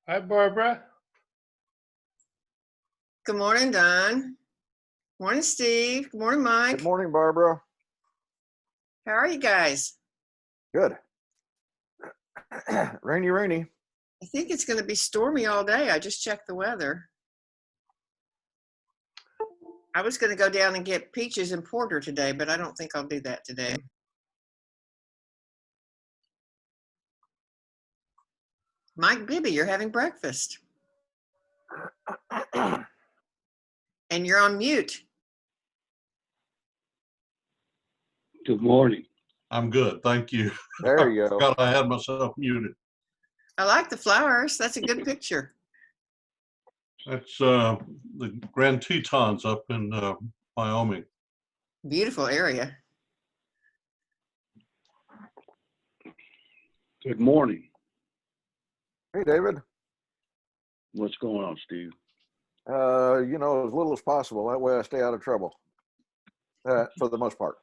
Hi, Barbara. Good morning, Don. Morning, Steve. Good morning, Mike. Good morning, Barbara. How are you guys? Good. Rainy, rainy. I think it's going to be stormy all day. I just checked the weather. I was going to go down and get peaches and porter today, but I don't think I'll do that today. Mike Bibby, you're having breakfast. And you're on mute. Good morning. I'm good, thank you. There you I go. forgot I had myself muted. I like the flowers. That's a good picture. That's the Grand Tetons up in Wyoming. Beautiful area. Good morning. Hey, David. What's going on, Steve? You know, as little as possible. That way I stay out of trouble. For the most part.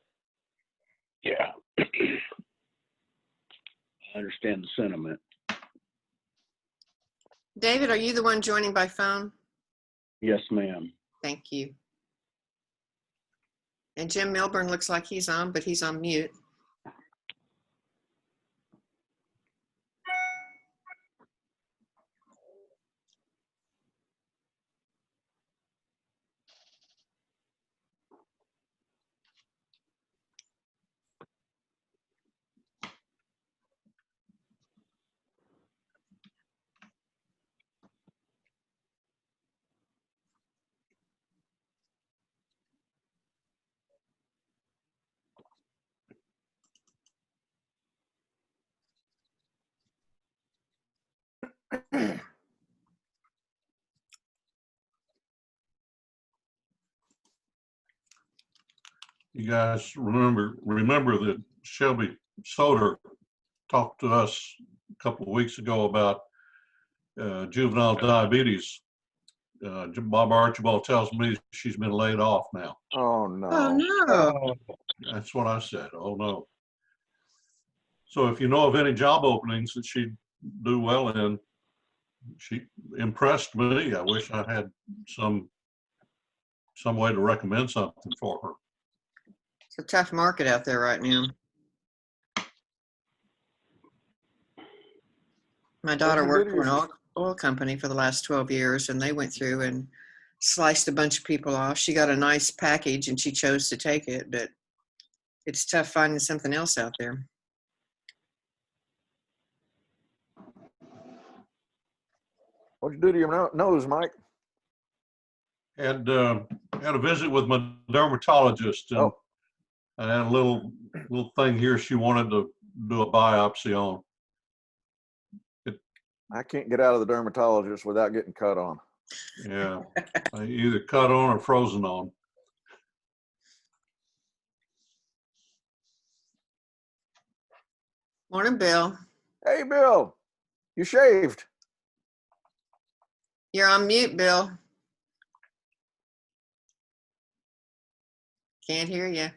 Yeah. I understand the sentiment. David, are you the one joining by phone? Yes, ma'am. Thank you. And Jim Milburn looks like he's on, but he's on mute. You guys remember that Shelby Soder talked to us a couple of weeks ago about juvenile diabetes. Bob Archibald tells me she's been laid off now. Oh, no. Oh, no. That's what I said. Oh, no. So if you know of any job openings that she'd do well in, she impressed me. I wish I had some way to recommend something for her. It's a tough market out there right now. My daughter worked for an oil company for the last 12 years, and they went through and sliced a bunch of people off. She got a nice package, and she chose to take it, but it's tough finding something else out there. What'd you do to your nose, Mike? Had a visit with my dermatologist, and I had a little thing here she wanted to do a biopsy on. I can't get out of the dermatologist without getting cut on. Yeah, either cut on or frozen on. Morning, Bill. Hey, Bill, you shaved. You're on mute, Bill. Can't hear you.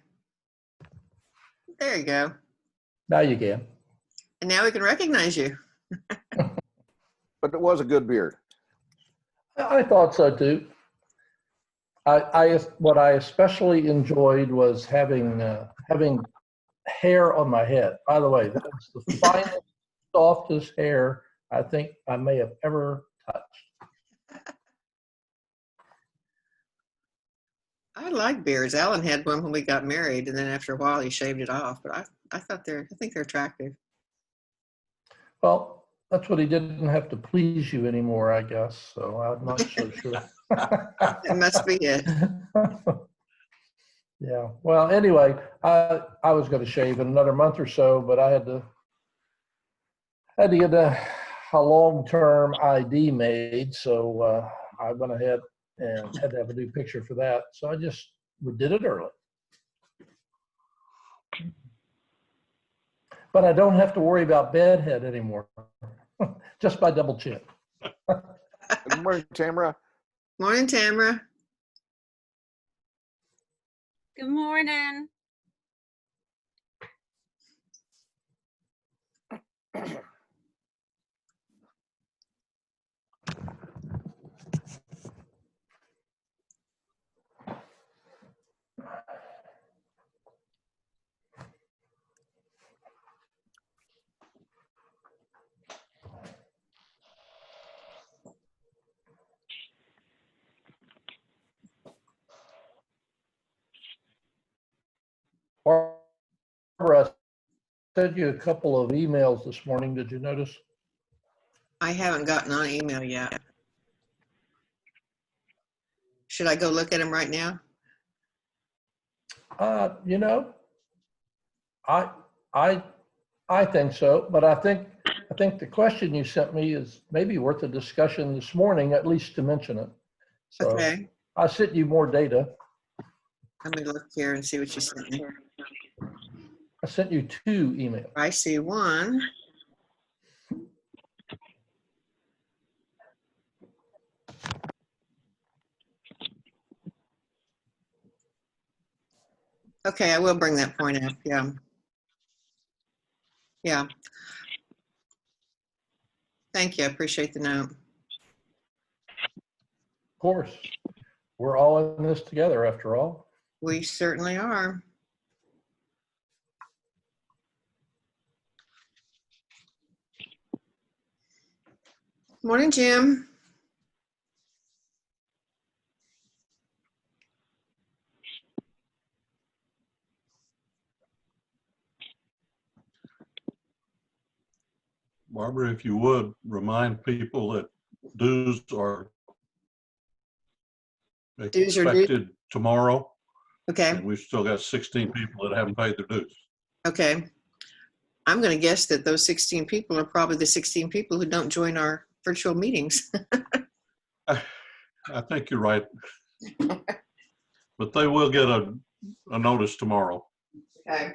There you go. Now you can. And now we can recognize you. But it was a good beard. I thought so too. What I especially enjoyed was having hair on my head. By the way, that was the finest, softest hair I think I may have ever touched. I like beards. Alan had one when we got married, and then after a while he shaved it off. But I think they're attractive. Well, that's what he didn't have to please you anymore, I guess. So I'm not so sure. It must be it. Yeah. Well, anyway, I was going to shave in another month or so, but I had to get a long-term ID made. So I went ahead and had to have a new picture for that. So we did it early. But I don't have to worry about bedhead anymore, just by double chin. Good morning, Tamara. Morning, Tamara. Good morning. Barbara, I sent you a couple of emails this morning. Did you notice? I haven't gotten on email yet. Should I go look at them right now? You know, I think so, but I think the question you sent me is maybe worth a discussion this morning, at least to mention it. So Okay, I sent you more data. let me look here and see what you sent me. I sent you 2 emails. I see one. Okay, I will bring that point up, yeah. Yeah. Thank you, I appreciate the note. Of course, we're all in this together after all. We certainly are. Morning, Jim. Barbara, if you would, remind people that dues are Dues are due. expected tomorrow, Okay, and we've still got 16 people that haven't paid their dues. okay. I'm gonna guess that those 16 people are probably the 16 people who don't join our virtual meetings. I think you're right. But they will get a notice tomorrow. Okay.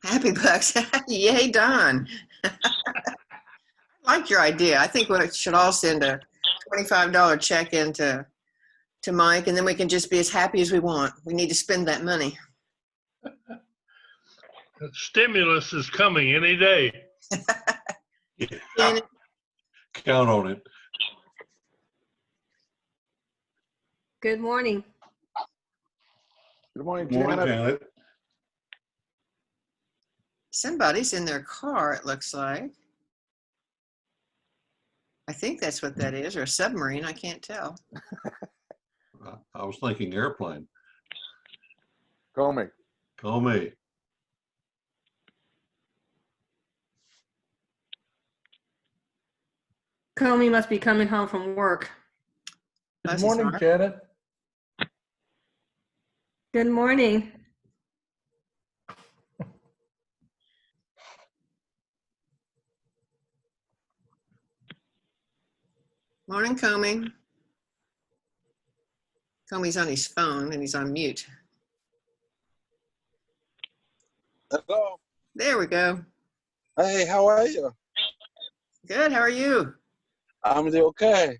Happy bucks. Yay, Don. I like your idea. I think we should all send a $25 check into Mike, and then we can just be as happy as we want. We need to spend that money. The stimulus is coming any day. Yeah. Count on it. Good morning. Good morning, Morning, Janet. Janet. Somebody's in their car, it looks like. I think that's what that is, or a submarine. I can't tell. I was thinking airplane. Call me. Call me. Comey must be coming home from work. Good Bless his morning, heart. Janet. Good morning. Morning, Comey. Comey's on his phone and he's on mute. Hello. There we go. Hey, how are you? Good. How are you? I'm doing okay.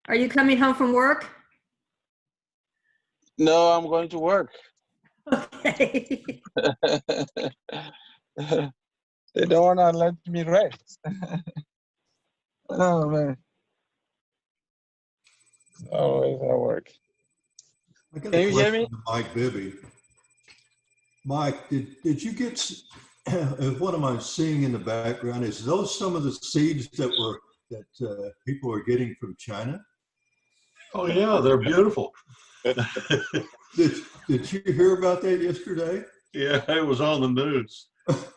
Are you coming home from work? No, I'm going to work. Okay. They don't want to let me rest. Oh, man. Always at work. I got Can a you hear question me? to Mike Bibby. Mike, did you get, what am I seeing in the background? Is those some of the seeds that people are getting from China? Oh yeah, they're beautiful. Did you hear about that yesterday? Yeah, it was on the news.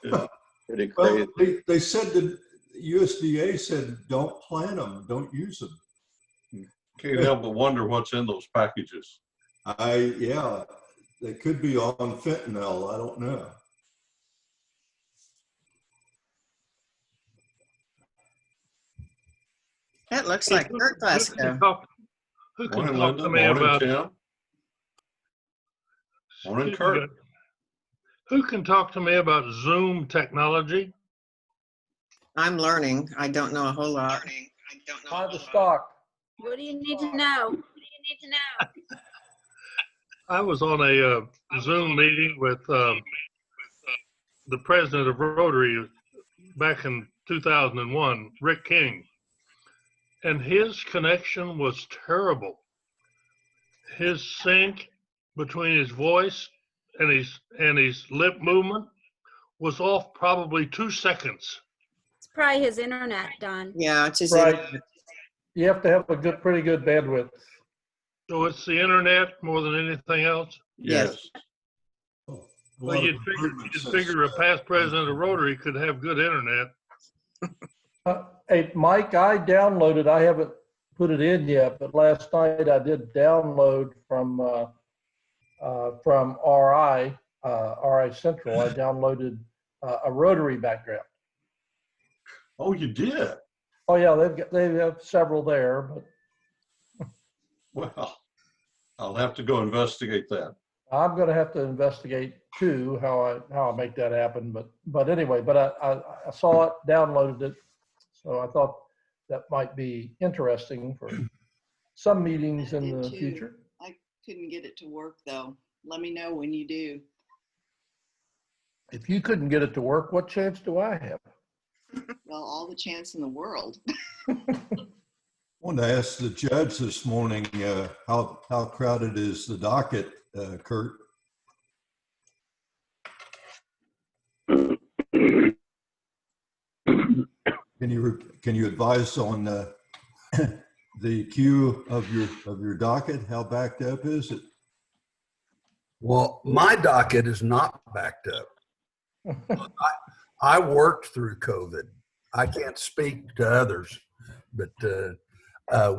Yeah. Pretty Well, crazy. they said that USDA said, don't plant them, don't use them. Can't help but wonder what's in those packages. Yeah, they could be on fentanyl, I don't know. That looks like Kurt Glasgow. Who can Morning, talk Linda. to me Morning, about? Tim. Morning, Excuse me. Kurt. Who can talk to me about Zoom technology? I'm learning. I don't know a whole lot. Buy the stock. What do you need to know? need to know. I was on a Zoom meeting with the president of Rotary back in 2001, Rick King, and his connection was terrible. His sync between his voice and his lip movement was off probably 2 seconds. It's probably his internet, Don. Yeah, it's his Right. internet. You have to have a pretty good bandwidth. So it's the internet more than anything else. Yes. A Well, lot of you'd improvements since- figure a past president of Rotary could have good internet. Hey, Mike, I downloaded, I haven't put it in yet, but last night I did download from RI Central. I downloaded a Rotary background. Oh, you did? Oh yeah, they have several there, but Well, I'll have to go investigate that. I'm going to have to investigate too how I make that happen. But anyway, I saw it, downloaded it, so I thought that might be interesting for some meetings in did the too. future. I couldn't get it to work though. Let me know when you do. If you couldn't get it to work, what chance do I have? Well, all the chance in the world. Wanted to ask the judge this morning, how crowded is the docket, Kurt? Can you advise on the queue of your docket? How backed up is it? Well, my docket is not backed up. I worked through COVID. I can't speak to others, but I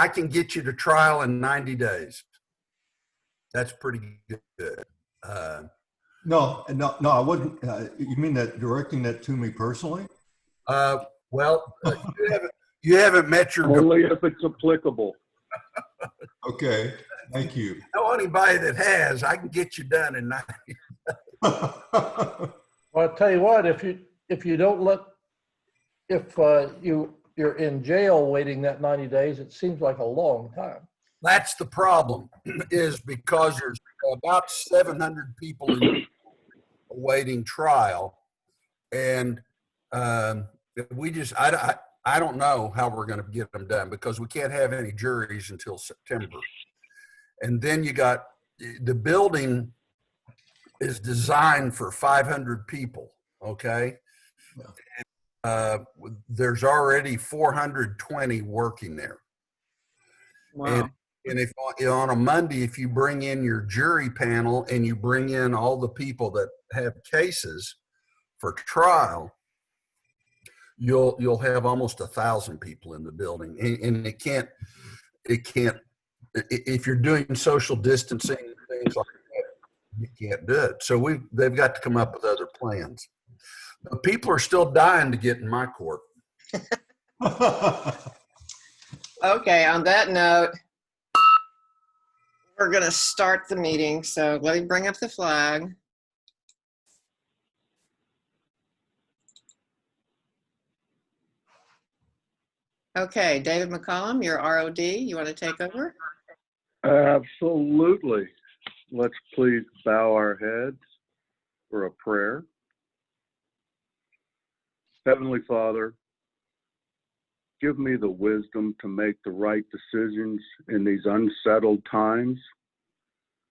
can get you to trial in 90 days. That's pretty good. No, I wouldn't. You mean that directing that to me personally? Well, you haven't met your. Only if it's applicable. Okay, thank you. Know anybody that has? I can get you done in 90. Well, I'll tell you what, if you don't you're in jail waiting that 90 days, it seems like a long time. That's the problem, is because there's about 700 people awaiting trial, and I don't know how we're going to get them done because we can't have any juries until September. And then you got the building is designed for 500 people. Okay. There's already 420 working there. Wow. And if on a Monday, if you bring in your jury panel and you bring in all the people that have cases for trial, you'll have almost 1,000 people in the building, and it can't. If you're doing social distancing and things like that, you can't do it. So they've got to come up with other plans. But people are still dying to get in my court. Okay, on that note, we're going to start the meeting. So let me bring up the flag. Okay, David McCollum, you're ROD. You want to take over? Absolutely. Let's please bow our heads for a prayer. Heavenly Father, give me the wisdom to make the right decisions in these unsettled times,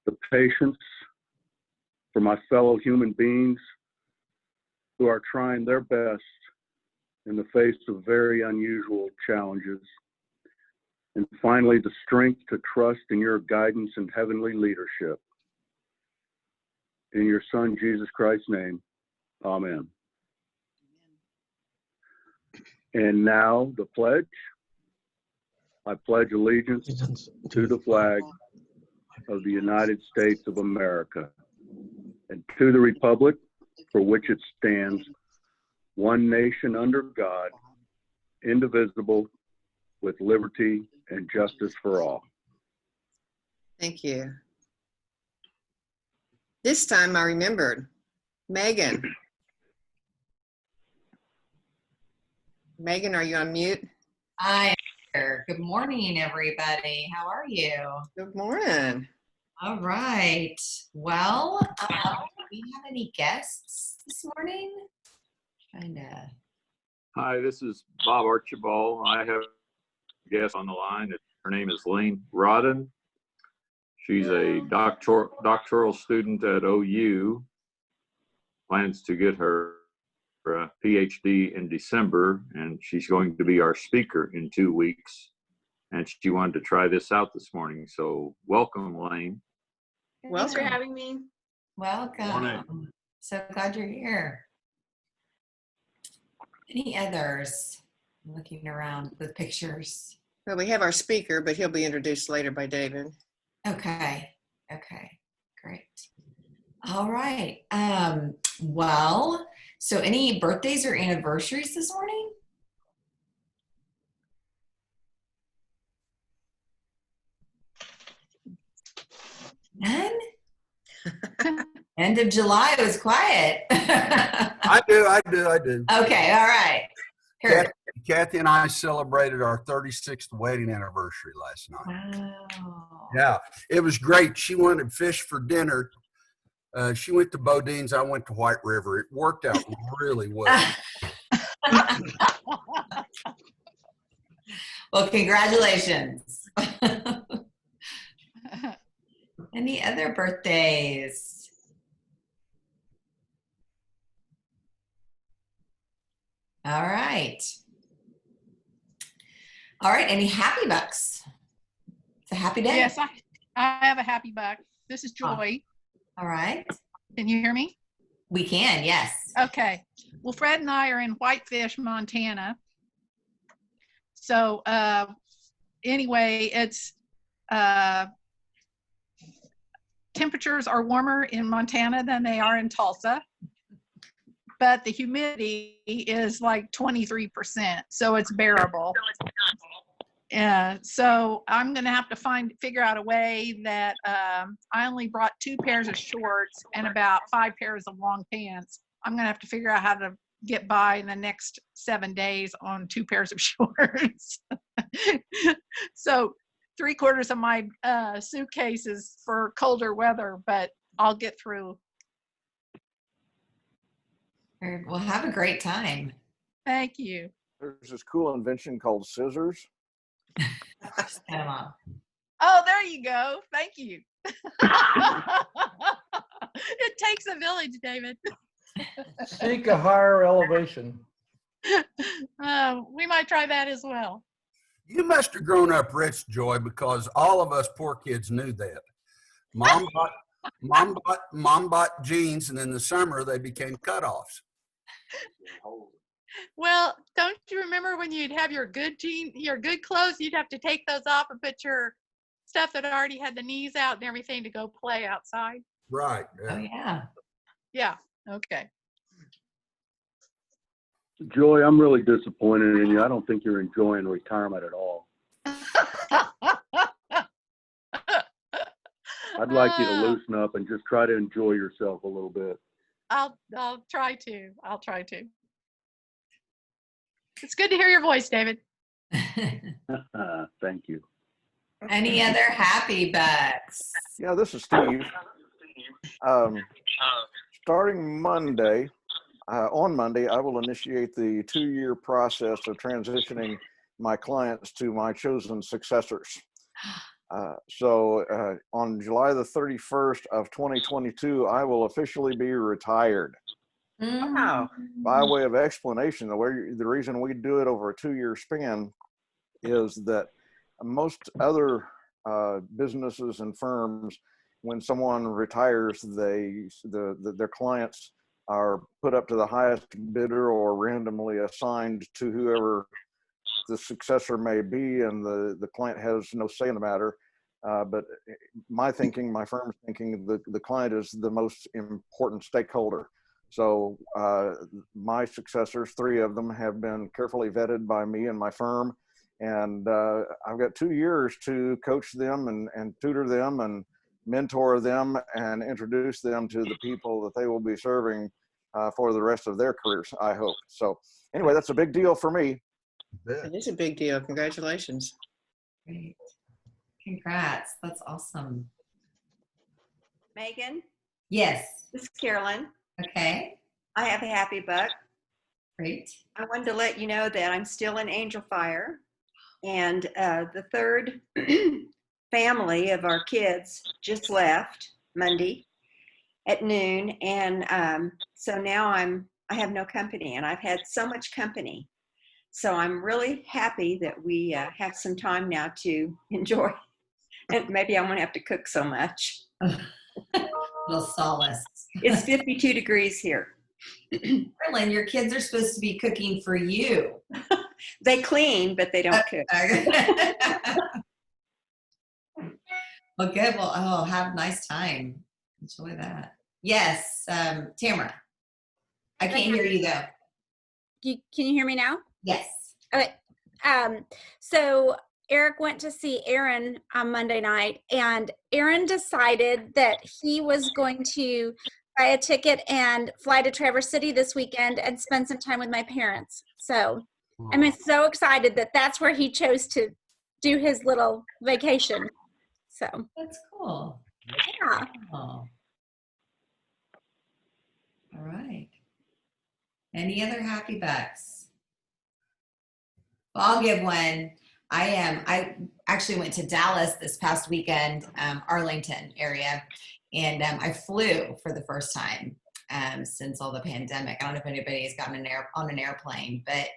the patience for my fellow human beings who are trying their best in the face of very unusual challenges, and finally, the strength to trust in your guidance and heavenly leadership. In your Son, Jesus Christ's name, amen. And now the pledge. I pledge allegiance to the flag of the United States of America and to the republic for which it stands, one nation under God, indivisible, with liberty and justice for all. Thank you. This time I remembered. Megan. Megan, are you on mute? I Good morning, everybody. How are you? Good morning. All right. Well, do we have any guests this morning? Hi, this is Bob Archibald. I have a guest on the line. Her name is Lane Rodden. She's a doctoral student at OU. Plans to get her PhD in December, and she's going to be our speaker in 2 weeks. And she wanted to try this out this morning. So welcome, Lane. Thanks for having me. Welcome. Morning. So glad you're here. Any others? I'm looking around with pictures. Well, we have our speaker, but he'll be introduced later by David. Okay. Great. All right. Well, so any birthdays or anniversaries this morning? None? End of July was quiet. I do. Okay, all right. Kathy and I celebrated our 36th wedding anniversary last night. Wow. Yeah, it was great. She wanted fish for dinner. She went to Bodine's. I went to White River. It worked out really well. Well, congratulations. Any other birthdays? All right. Any happy bucks? It's a happy day. Yes, I have a happy buck. This is Joy. All right. Can you hear me? We can, yes. Okay. Well, Fred and I are in Whitefish, Montana. So anyway, it's temperatures are warmer in Montana than they are in Tulsa, but the humidity is like 23%, so it's bearable. So I'm going to have to figure out a way that I only brought 2 pairs of shorts and about 5 pairs of long pants. I'm going to have to figure out how to get by in the next 7 days on 2 pairs of shorts. So 3/4 of my suitcase is for colder weather, but I'll get through. Well, have a great time. Thank you. There's this cool invention called scissors. Oh, there you go. Thank you. It takes a village, David. Seek a higher elevation. We might try that as well. You must have grown up rich, Joy, because all of us poor kids knew that. Mom bought jeans, and in the summer they became cutoffs. Well, don't you remember when you'd have your good clothes, you'd have to take those off and put your stuff that already had the knees out and everything to go play outside? Right. Yeah. Oh, yeah. Yeah. Okay. Joy, I'm really disappointed in you. I don't think you're enjoying retirement at all. I'd like you to loosen up and just try to enjoy yourself a little bit. I'll try to. It's good to hear your voice, David. Thank you. Any other happy bucks? Yeah, this is Steve. Starting Monday, on Monday, I will initiate the 2-year process of transitioning my clients to my chosen successors. So on July the 31st of 2022, I will officially be retired. Wow. By way of explanation, the reason we do it over a 2-year span is that most other businesses and firms, when someone retires, their clients are put up to the highest bidder or randomly assigned to whoever the successor may be, and the client has no say in the matter. But my firm's thinking, the client is the most important stakeholder. So my successors, 3 of them, have been carefully vetted by me and my firm. And I've got 2 years to coach them and tutor them and mentor them and introduce them to the people that they will be serving for the rest of their careers, I hope. So anyway, that's a big deal for me. It is a big deal. Congratulations. Great. Congrats. That's awesome. Megan, Yes. this is Carolyn. Okay. I have a happy buck. Great. I wanted to let you know that I'm still in Angel Fire, and the third family of our kids just left Monday at noon, and so now I have no company, and I've had so much company. So I'm really happy that we have some time now to enjoy, and maybe I won't have to cook so much. Little solace. It's 52 degrees here. Carolyn, your kids are supposed to be cooking for you. They clean, but they don't cook. Well, good. Well, have a nice time. Enjoy that. Yes, Tamara. I can't hear you though. Can you hear me now? Yes. Okay. So Eric went to see Aaron on Monday night, and Aaron decided that he was going to buy a ticket and fly to Traverse City this weekend and spend some time with my parents. So I'm so excited that that's where he chose to do his little vacation. So that's cool. Yeah. Oh. All right. Any other happy bucks? Well, I'll give one. I actually went to Dallas this past weekend, Arlington area, and I flew for the first time since all the pandemic. I don't know if anybody has gotten on an airplane, but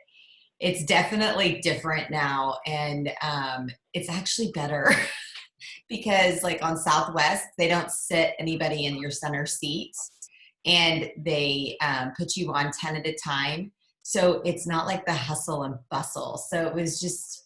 it's definitely different now, and it's actually better because, like on Southwest, they don't sit anybody in your center seats, and they put you on 10 at a time. So it's not like the hustle and bustle. So it was just,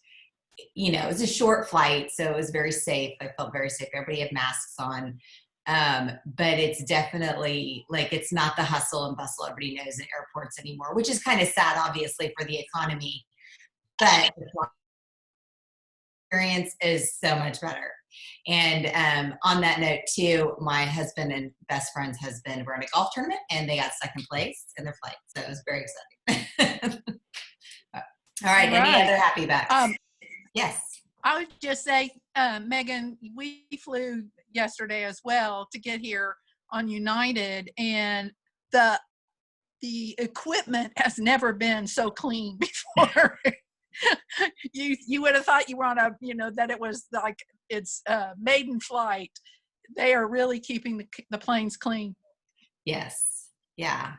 it was a short flight, so it was very safe. I felt very safe. Everybody had masks on. But it's definitely like, it's not the hustle and bustle everybody knows in airports anymore, which is kind of sad, obviously, for the economy. But the experience is so much better. And on that note, too, my husband and best friend's husband were in a golf tournament, and they got second place in their flight. So it was very exciting. All right. Any other happy bucks? Yes. I would just say, Megan, we flew yesterday as well to get here on United, and the equipment has never been so clean before. You would have thought you were on a, that it was like it's maiden flight. They are really keeping the planes clean. Yes. Yeah.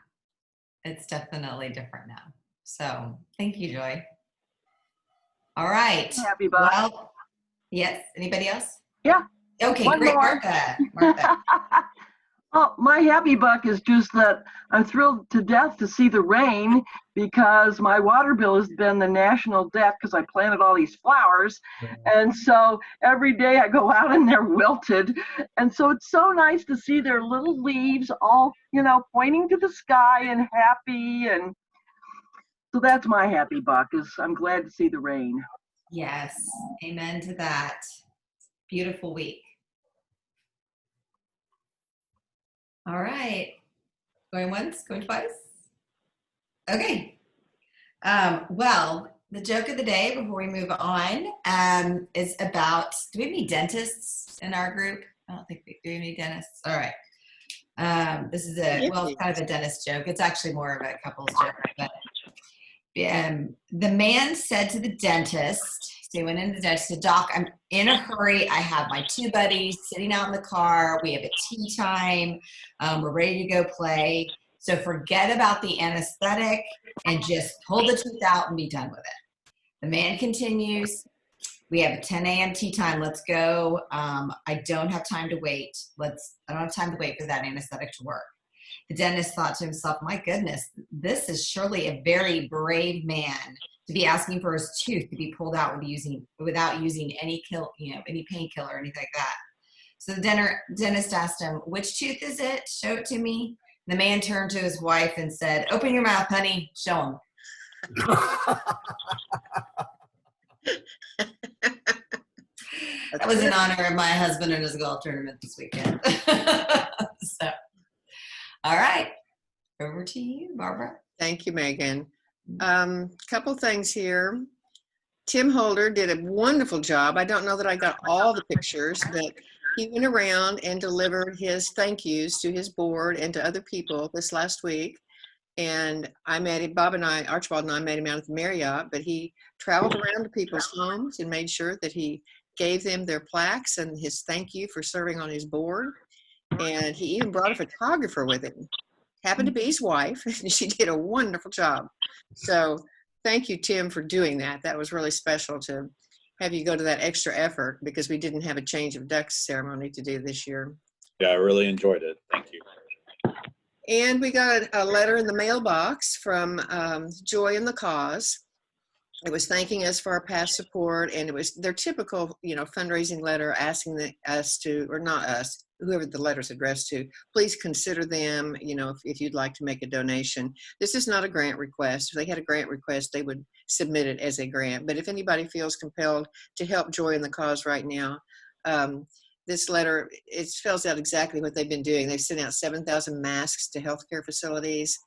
It's definitely different now. So thank you, Joy. All right. Happy buck. Well, yes. Anybody else? Yeah. Okay, One great. more. Martha. Well, my happy buck is just that I'm thrilled to death to see the rain, because my water bill has been the national debt because I planted all these flowers. And so every day I go out and they're wilted. And so it's so nice to see their little leaves all, pointing to the sky and happy. And so that's my happy buck, is I'm glad to see the rain. Yes. Amen to that. Beautiful week. All right. Going once, going twice. Okay. Well, the joke of the day before we move on is about, do we have any dentists in our group? I don't think we do. Any dentists? All right. This is it's kind of a dentist joke. It's actually more of a couple's joke. But the man said to the dentist, so he went into the dentist, said, "Doc, I'm in a hurry. I have my two buddies sitting out in the car. We have a tea time. We're ready to go play. So forget about the anesthetic and just pull the tooth out and be done with it." The man continues, "We have a 10 a.m. tea time. Let's go. I don't have time to wait. I don't have time to wait for that anesthetic to work." The dentist thought to himself, "My goodness, this is surely a very brave man to be asking for his tooth to be pulled out without using any painkiller or anything like that." So the dentist asked him, "Which tooth is it? Show it to me." The man turned to his wife and said, "Open your mouth, honey. Show him." That was in honor of my husband and his golf tournament this weekend. So, all right. Over to you, Barbara. Thank you, Megan. Couple things here. Tim Holder did a wonderful job. I don't know that I got all the pictures, but he went around and delivered his thank yous to his board and to other people this last week. And I met him, Archibald and I met him out at the Marriott, but he traveled around to people's homes and made sure that he gave them their plaques and his thank you for serving on his board. And he even brought a photographer with him. Happened to be his wife, and she did a wonderful job. So thank you, Tim, for doing that. That was really special to have you go to that extra effort because we didn't have a change of ducks ceremony to do this year. Yeah, I really enjoyed it. Thank you. And we got a letter in the mailbox from Joy in the Cause. It was thanking us for our past support, and it was their typical, fundraising letter asking us to, or not us, whoever the letter's addressed to, please consider them, if you'd like to make a donation. This is not a grant request. If they had a grant request, they would submit it as a grant. But if anybody feels compelled to help Joy in the Cause right now, this letter, it spells out exactly what they've been doing. They've sent out 7,000 masks to healthcare facilities,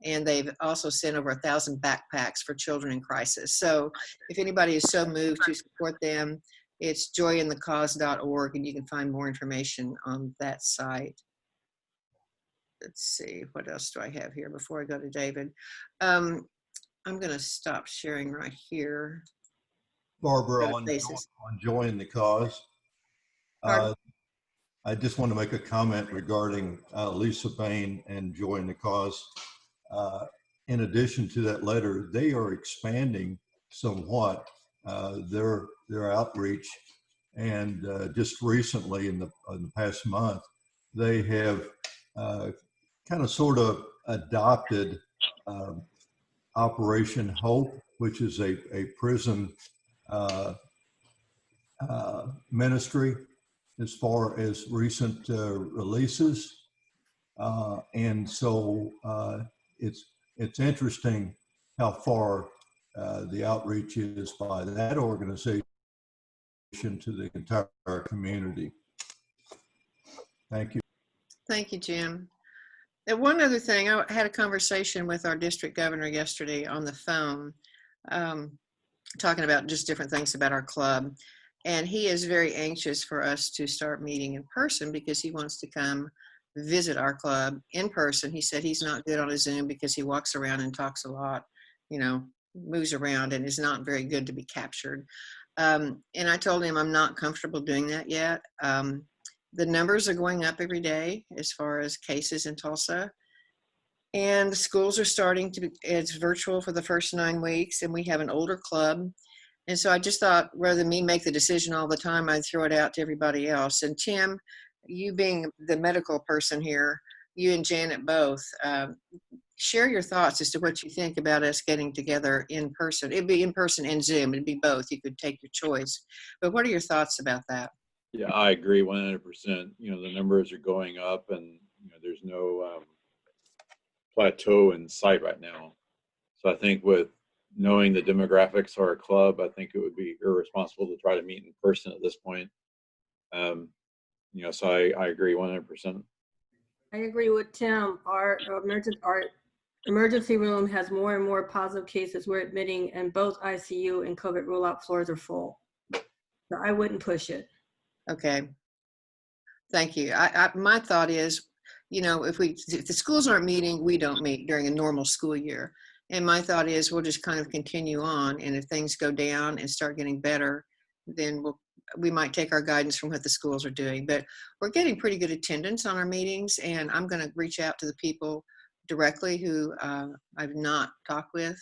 and they've also sent over 1,000 backpacks for children in crisis. So if anybody is so moved to support them, it's joyinthecause.org, and you can find more information on that site. Let's see, what else do I have here before I go to David? I'm going to stop sharing right here. Barbara, on Join the Cause, I just want to make a comment regarding Lisa Bain and Joy in the Cause. In addition to that letter, they are expanding somewhat their outreach, and just recently in the past month, they have kind of sort of adopted Operation Hope, which is a prison ministry as far as recent releases, and so it's interesting how far the outreach is by that organization to the entire community. Thank you. Thank you, Jim. And one other thing, I had a conversation with our district governor yesterday on the phone, talking about just different things about our club. And he is very anxious for us to start meeting in person because he wants to come visit our club in person. He said he's not good on a Zoom because he walks around and talks a lot, moves around, and is not very good to be captured. And I told him I'm not comfortable doing that yet. The numbers are going up every day as far as cases in Tulsa. And the schools are starting to be, it's virtual for the first 9 weeks, and we have an older club. And so I just thought, rather than me make the decision all the time, I'd throw it out to everybody else. And Tim, you being the medical person here, you and Janet both, share your thoughts as to what you think about us getting together in person. It'd be in person and Zoom. It'd be both. You could take your choice. But what are your thoughts about that? Yeah, I agree 100%. The numbers are going up, and there's no plateau in sight right now. So I think with knowing the demographics of our club, I think it would be irresponsible to try to meet in person at this point. So I agree 100%. I agree with Tim. Our emergency room has more and more positive cases we're admitting, and both ICU and COVID rule-out floors are full. So I wouldn't push it. Okay. Thank you. My thought is, if the schools aren't meeting, we don't meet during a normal school year. And my thought is we'll just kind of continue on. And if things go down and start getting better, then we might take our guidance from what the schools are doing. But we're getting pretty good attendance on our meetings. And I'm going to reach out to the people directly who I've not talked with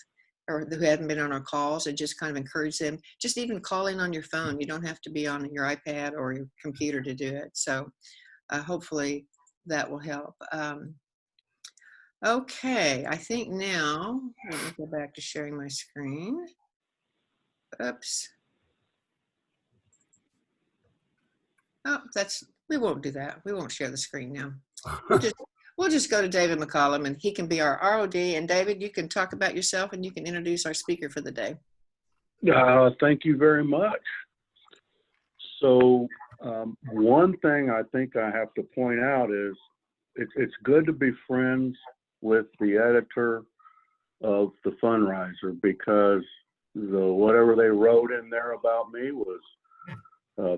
or who haven't been on our calls, and just kind of encourage them. Just even calling on your phone. You don't have to be on your iPad or your computer to do it. So hopefully that will help. Okay, I think now, let me go back to sharing my screen. Oops. Oh, we won't do that. We won't share the screen now. We'll just go to David McCollum, and he can be our ROD. And David, you can talk about yourself, and you can introduce our speaker for the day. Thank you very much. So one thing I think I have to point out is it's good to be friends with the editor of the Fundraiser, because whatever they wrote in there about me was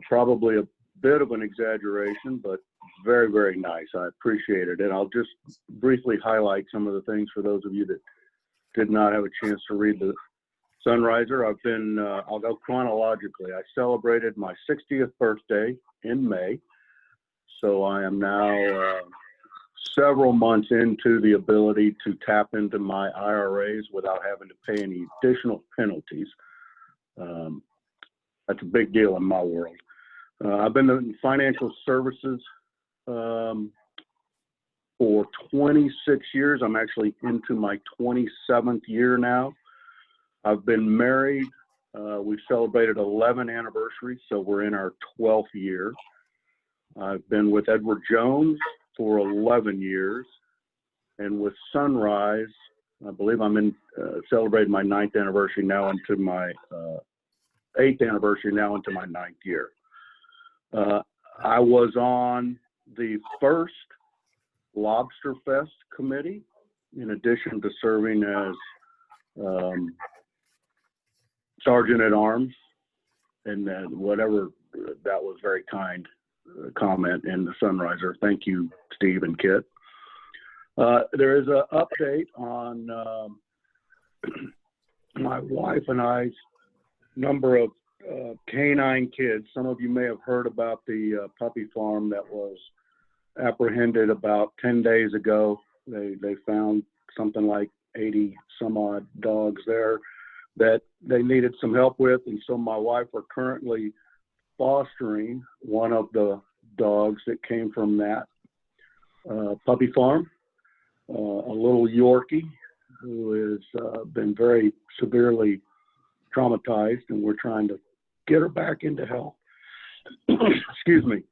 probably a bit of an exaggeration, but very, very nice. I appreciate it. And I'll just briefly highlight some of the things for those of you that did not have a chance to read the Sunriser. I'll go chronologically. I celebrated my 60th birthday in May. So I am now several months into the ability to tap into my IRAs without having to pay any additional penalties. That's a big deal in my world. I've been in financial services for 26 years. I'm actually into my 27th year now. I've been married. We've celebrated 11 anniversaries, so we're in our 12th year. I've been with Edward Jones for 11 years, and with Sunrise, I believe I'm celebrating my 9th anniversary now into my 8th anniversary now into my 9th year. I was on the first Lobster Fest committee, in addition to serving as Sergeant at Arms, and whatever, that was very kind comment in the Sunriser. Thank you, Steve and Kit. There is an update on my wife and I's number of canine kids. Some of you may have heard about the puppy farm that was apprehended about 10 days ago. They found something like 80 some odd dogs there that they needed some help with, and so my wife are currently fostering one of the dogs that came from that puppy farm, a little Yorkie who has been very severely traumatized, and we're trying to get her back into health. Excuse me.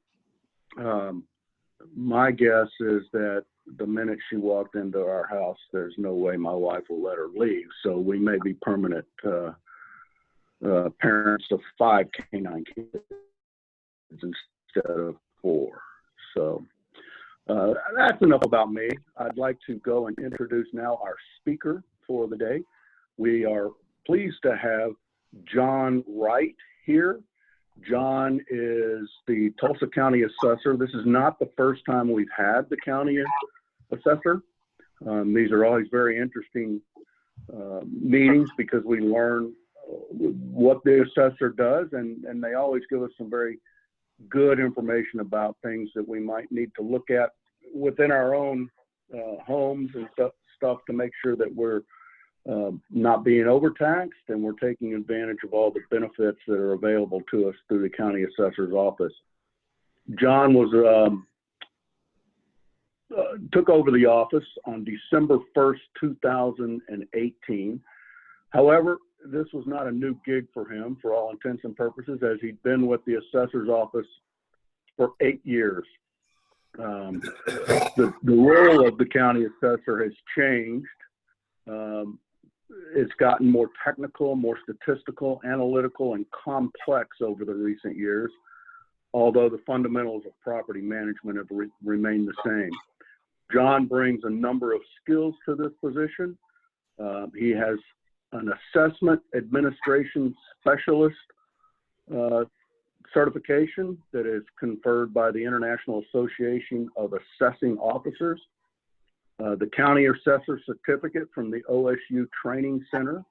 My guess is that the minute she walked into our house, there's no way my wife will let her leave. So we may be permanent parents of 5 canine kids instead of 4. So that's enough about me. I'd like to go and introduce now our speaker for the day. We are pleased to have John Wright here. John is the Tulsa County Assessor. This is not the first time we've had the county assessor. These are always very interesting meetings because we learn what the assessor does, and they always give us some very good information about things that we might need to look at within our own homes and stuff to make sure that we're not being overtaxed and we're taking advantage of all the benefits that are available to us through the county assessor's office. John was took over the office on December 1st, 2018. However, this was not a new gig for him for all intents and purposes, as he'd been with the assessor's office for 8 years. The role of the county assessor has changed. It's gotten more technical, more statistical, analytical, and complex over the recent years, although the fundamentals of property management have remained the same. John brings a number of skills to this position. He has an assessment administration specialist certification that is conferred by the International Association of Assessing Officers, the County Assessor Certificate from the OSU Training Center,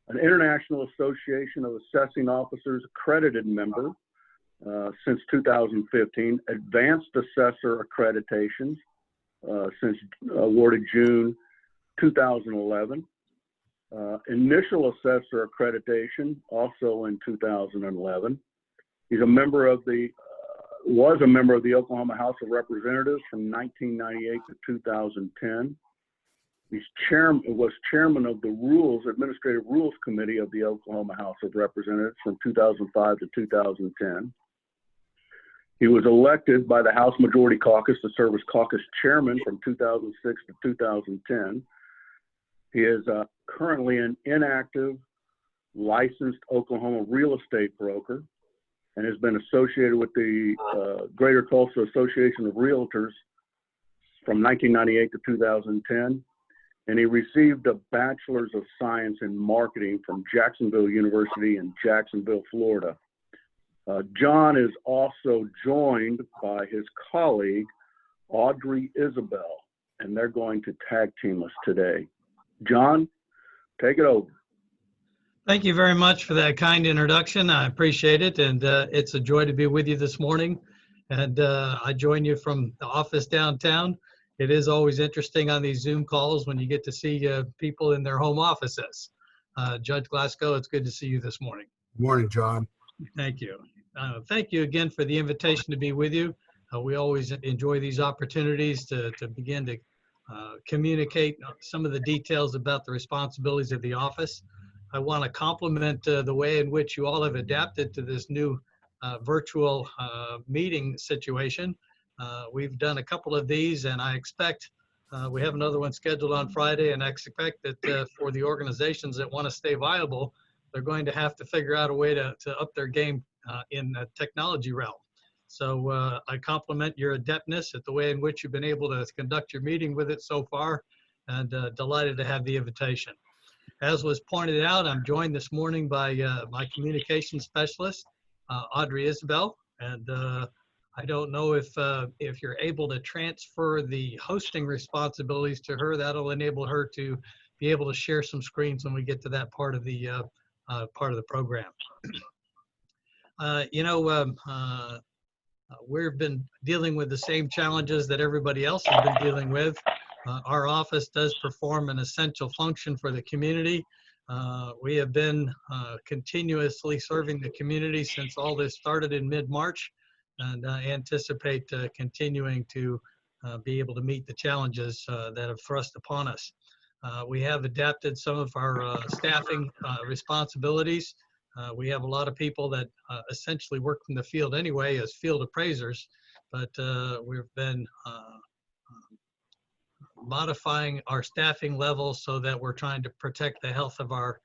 an International Association of Assessing Officers accredited member since 2015, Advanced Assessor accreditations since awarded June 2011, Initial Assessor accreditation also in 2011. He's a member of the was a member of the Oklahoma House of Representatives from 1998 to 2010. He's was chairman of the Administrative Rules Committee of the Oklahoma House of Representatives from 2005 to 2010. He was elected by the House Majority Caucus to serve as caucus chairman from 2006 to 2010. He is currently an inactive licensed Oklahoma real estate broker and has been associated with the Greater Tulsa Association of Realtors from 1998 to 2010. and he received a Bachelor's of Science in Marketing from Jacksonville University in Jacksonville, Florida. John is also joined by his colleague, Audrey Isabel, and they're going to tag team us today. John, take it over. Thank you very much for that kind introduction. I appreciate it, and it's a joy to be with you this morning. And I join you from the office downtown. It is always interesting on these Zoom calls when you get to see people in their home offices. Judge Glasgow, it's good to see you this morning. Morning, John. Thank you. Thank you again for the invitation to be with you. We always enjoy these opportunities to begin to communicate some of the details about the responsibilities of the office. I want to compliment the way in which you all have adapted to this new virtual meeting situation. We've done a couple of these, and I expect we have another one scheduled on Friday, and I expect that for the organizations that want to stay viable, they're going to have to figure out a way to up their game in the technology realm. So I compliment your adeptness at the way in which you've been able to conduct your meeting with it so far, and delighted to have the invitation. As was pointed out, I'm joined this morning by my communications specialist, Audrey Isabel, and I don't know if you're able to transfer the hosting responsibilities to her. That'll enable her to be able to share some screens when we get to that part of the program. We've been dealing with the same challenges that everybody else has been dealing with. Our office does perform an essential function for the community. We have been continuously serving the community since all this started in mid-March, and anticipate continuing to be able to meet the challenges that have thrust upon us. We have adapted some of our staffing responsibilities. We have a lot of people that essentially work from the field anyway as field appraisers, but we've been modifying our staffing levels so that we're trying to protect the health of our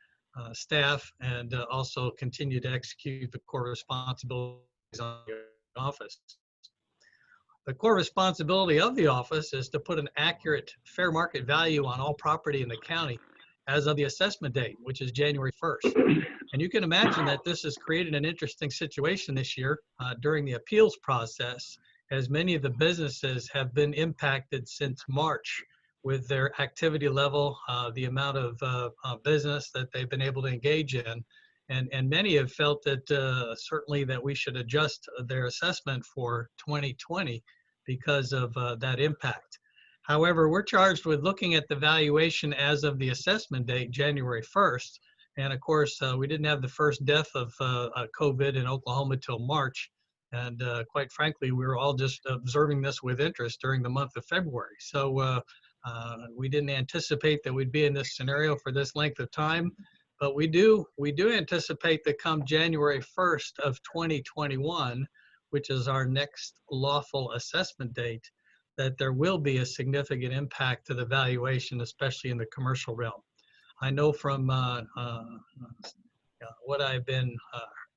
staff and also continue to execute the core responsibilities on the office. The core responsibility of the office is to put an accurate fair market value on all property in the county as of the assessment date, which is January 1st. And you can imagine that this has created an interesting situation this year during the appeals process, as many of the businesses have been impacted since March with their activity level, the amount of business that they've been able to engage in. And many have felt that certainly that we should adjust their assessment for 2020 because of that impact. However, we're charged with looking at the valuation as of the assessment date, January 1st. And of course, we didn't have the first death of COVID in Oklahoma till March. And quite frankly, we were all just observing this with interest during the month of February. So we didn't anticipate that we'd be in this scenario for this length of time. But we do anticipate that come January 1st of 2021, which is our next lawful assessment date, that there will be a significant impact to the valuation, especially in the commercial realm. I know from what I've been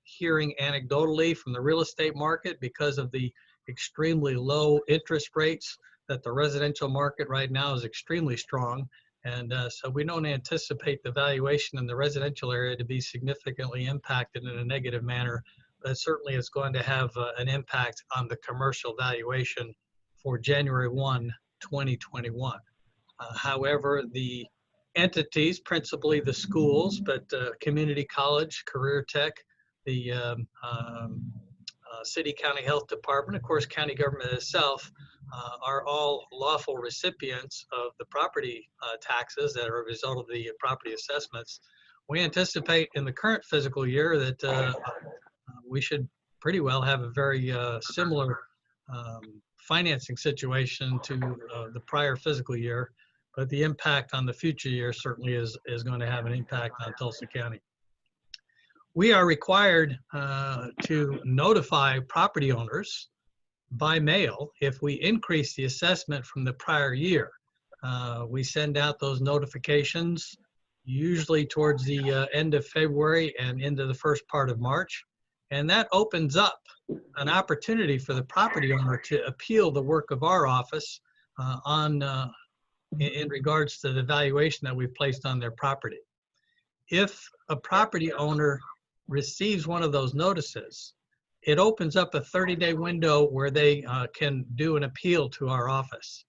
hearing anecdotally from the real estate market, because of the extremely low interest rates, that the residential market right now is extremely strong. And so we don't anticipate the valuation in the residential area to be significantly impacted in a negative manner, but certainly it's going to have an impact on the commercial valuation for January 1, 2021. However, the entities, principally the schools, but community college, career tech, the city county health department, of course, county government itself, are all lawful recipients of the property taxes that are a result of the property assessments. We anticipate in the current fiscal year that we should pretty well have a very similar financing situation to the prior fiscal year, but the impact on the future year certainly is going to have an impact on Tulsa County. We are required to notify property owners by mail if we increase the assessment from the prior year. We send out those notifications usually towards the end of February and into the first part of March. And that opens up an opportunity for the property owner to appeal the work of our office on in regards to the valuation that we've placed on their property. If a property owner receives one of those notices, it opens up a 30-day window where they can do an appeal to our office.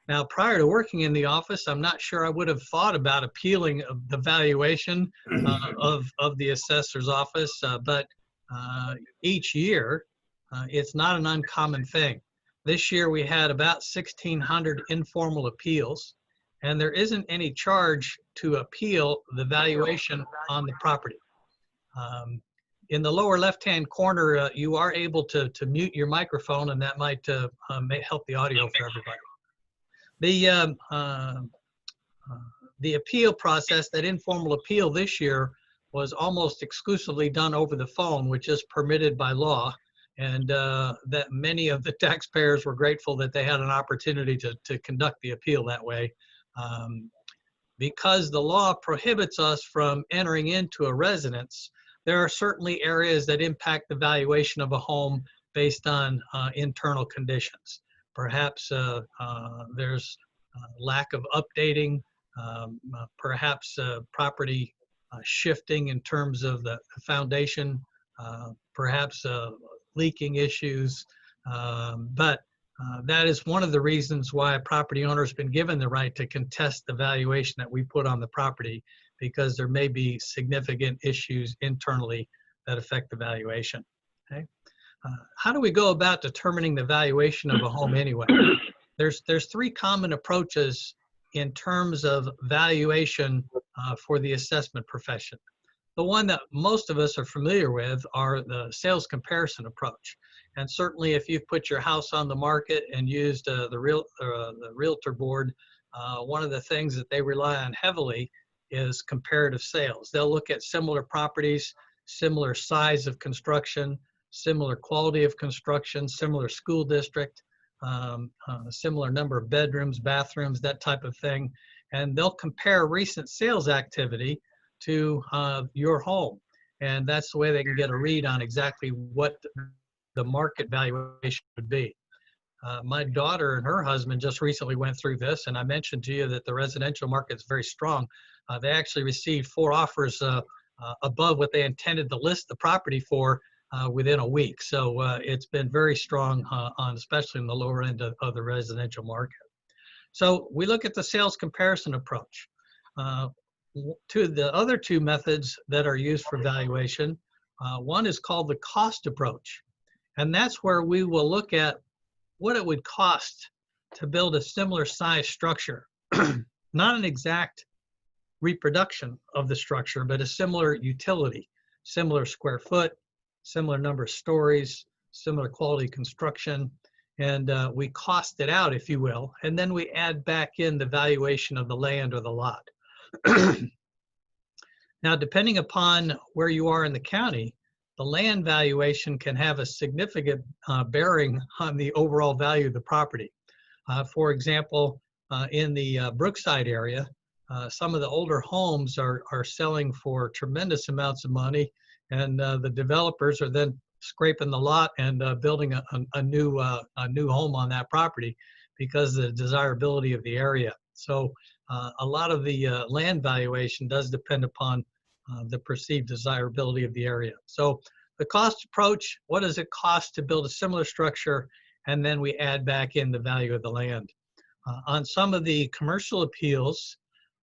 Now, prior to working in the office, I'm not sure I would have thought about appealing the valuation of the assessor's office, but each year, it's not an uncommon thing. This year, we had about 1,600 informal appeals, and there isn't any charge to appeal the valuation on the property. In the lower left-hand corner, you are able to mute your microphone, and that might may help the audio for everybody. The appeal process, that informal appeal this year, was almost exclusively done over the phone, which is permitted by law, and that many of the taxpayers were grateful that they had an opportunity to conduct the appeal that way. Because the law prohibits us from entering into a residence, there are certainly areas that impact the valuation of a home based on internal conditions. Perhaps there's lack of updating, perhaps property shifting in terms of the foundation, perhaps leaking issues, but that is one of the reasons why a property owner has been given the right to contest the valuation that we put on the property, because there may be significant issues internally that affect the valuation. Okay? How do we go about determining the valuation of a home anyway? There's three common approaches in terms of valuation for the assessment profession. The one that most of us are familiar with are the sales comparison approach. And certainly if you've put your house on the market and used the realtor board, one of the things that they rely on heavily is comparative sales. They'll look at similar properties, similar size of construction, similar quality of construction, similar school district, similar number of bedrooms, bathrooms, that type of thing. And they'll compare recent sales activity to your home. And that's the way they can get a read on exactly what the market valuation would be. My daughter and her husband just recently went through this, and I mentioned to you that the residential market is very strong. They actually received 4 offers above what they intended to list the property for within a week. So it's been very strong, especially in the lower end of the residential market. So we look at the sales comparison approach. To the other 2 methods that are used for valuation, one is called the cost approach. And that's where we will look at what it would cost to build a similar size structure. Not an exact reproduction of the structure, but a similar utility, similar square foot, similar number of stories, similar quality construction, and we cost it out, if you will, and then we add back in the valuation of the land or the lot. Now, depending upon where you are in the county, the land valuation can have a significant bearing on the overall value of the property. For example, in the Brookside area, some of the older homes are selling for tremendous amounts of money, and the developers are then scraping the lot and building a new home on that property because of the desirability of the area. So a lot of the land valuation does depend upon the perceived desirability of the area. So the cost approach, what does it cost to build a similar structure? And then we add back in the value of the land. On some of the commercial appeals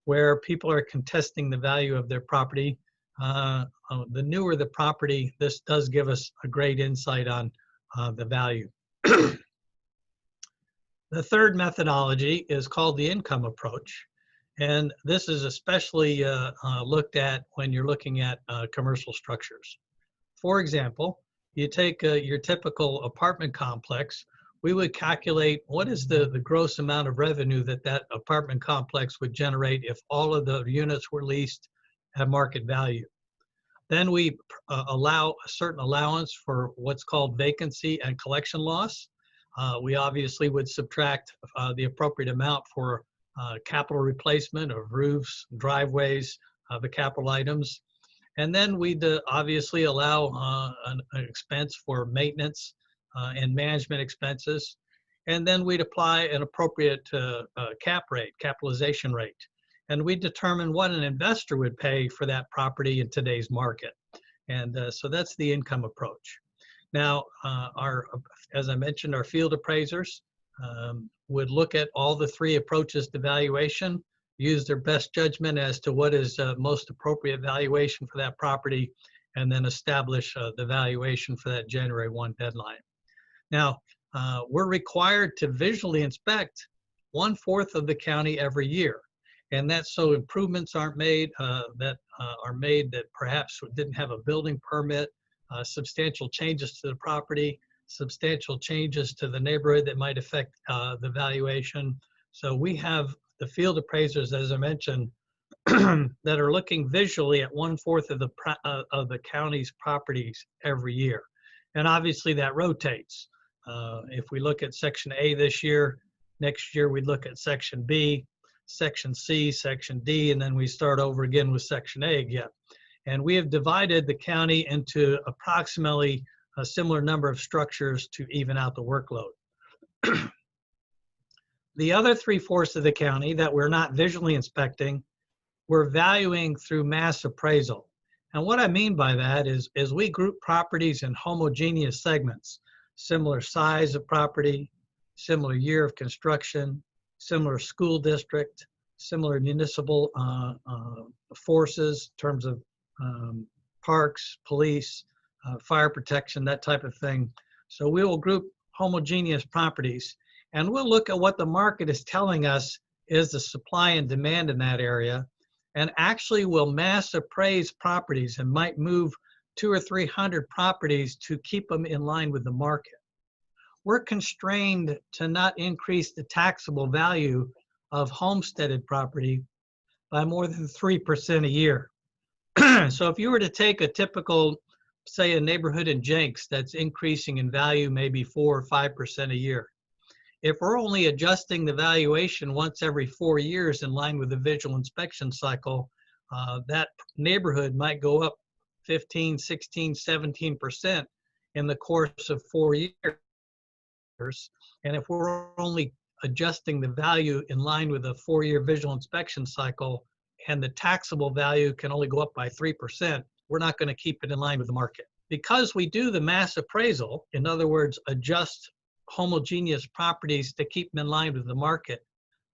where people are contesting the value of their property, the newer the property, this does give us a great insight on the value. The third methodology is called the income approach. And this is especially looked at when you're looking at commercial structures. For example, you take your typical apartment complex, we would calculate what is the gross amount of revenue that apartment complex would generate if all of the units were leased at market value. Then we allow a certain allowance for what's called vacancy and collection loss. We obviously would subtract the appropriate amount for capital replacement of roofs, driveways, the capital items. And then we'd obviously allow an expense for maintenance and management expenses. and then we'd apply an appropriate capitalization rate. And we determine what an investor would pay for that property in today's market. And so that's the income approach. Now, as I mentioned, our field appraisers would look at all the three approaches to valuation, use their best judgment as to what is most appropriate valuation for that property, and then establish the valuation for that January 1 deadline. Now, we're required to visually inspect 1/4 of the county every year. And that's so improvements aren't made that perhaps didn't have a building permit, substantial changes to the property, substantial changes to the neighborhood that might affect the valuation. So we have the field appraisers, as I mentioned, that are looking visually at 1/4 of the county's properties every year. And obviously that rotates. If we look at Section A this year, next year we'd look at Section B, Section C, Section D, and then we start over again with Section A again. And we have divided the county into approximately a similar number of structures to even out the workload. The other 3/4 of the county that we're not visually inspecting, we're valuing through mass appraisal. And what I mean by that is we group properties in homogeneous segments, similar size of property, similar year of construction, similar school district, similar municipal forces in terms of parks, police, fire protection, that type of thing. So we will group homogeneous properties, and we'll look at what the market is telling us is the supply and demand in that area, and actually will mass appraise properties and might move 200 or 300 properties to keep them in line with the market. We're constrained to not increase the taxable value of homesteaded property by more than 3% a year. So if you were to take a typical, say, a neighborhood in Jenks that's increasing in value maybe 4 or 5% a year, if we're only adjusting the valuation once every 4 years in line with the visual inspection cycle, that neighborhood might go up 15, 16, 17% in the course of 4 years. And if we're only adjusting the value in line with a 4-year visual inspection cycle, and the taxable value can only go up by 3%, we're not going to keep it in line with the market. Because we do the mass appraisal, in other words, adjust homogeneous properties to keep them in line with the market,